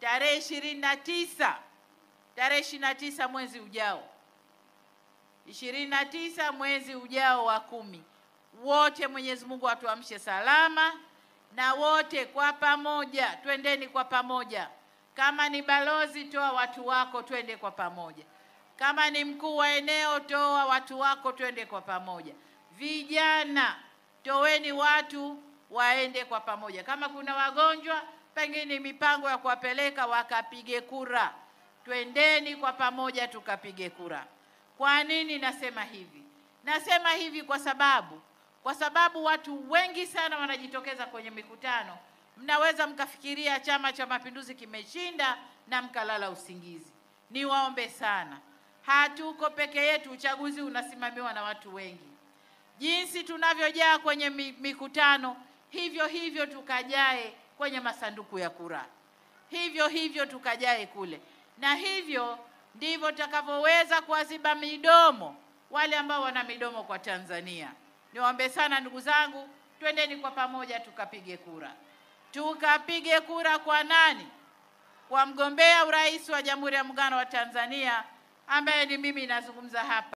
tarehe 29 mwezi ujao, 29 mwezi ujao wa 10, wote Mwenyezi Mungu atuamshe salama, na wote kwa pamoja twendeni kwa pamoja. Kama ni balozi, toa watu wako twende kwa pamoja. Kama ni mkuu wa eneo, toa watu wako twende kwa pamoja. Vijana, toweni watu waende kwa pamoja. Kama kuna wagonjwa, pengine mipango ya kuwapeleka wakapige kura. Twendeni kwa pamoja tukapige kura. Kwa nini nasema hivi? Nasema hivi kwa sababu watu wengi sana wanajitokeza kwenye mikutano. Mnaweza mkafikiria Chama cha Mapinduzi kimeshinda na mkalala usingizi. Niwaombe sana, hatuko peke yetu. Uchaguzi unasimamiwa na watu wengi. Jinsi tunavyojaa kwenye mikutano, hivyo hivyo tukajae kwenye masanduku ya kura, hivyo hivyo tukajae kule, na hivyo ndivyo tutakavyoweza kuwaziba midomo wale ambao wana midomo kwa Tanzania. Niwaombe sana ndugu zangu, twendeni kwa pamoja tukapige kura. Tukapige kura kwa nani? Kwa mgombea urais wa Jamhuri ya Muungano wa Tanzania ambaye ni mimi nazungumza hapa.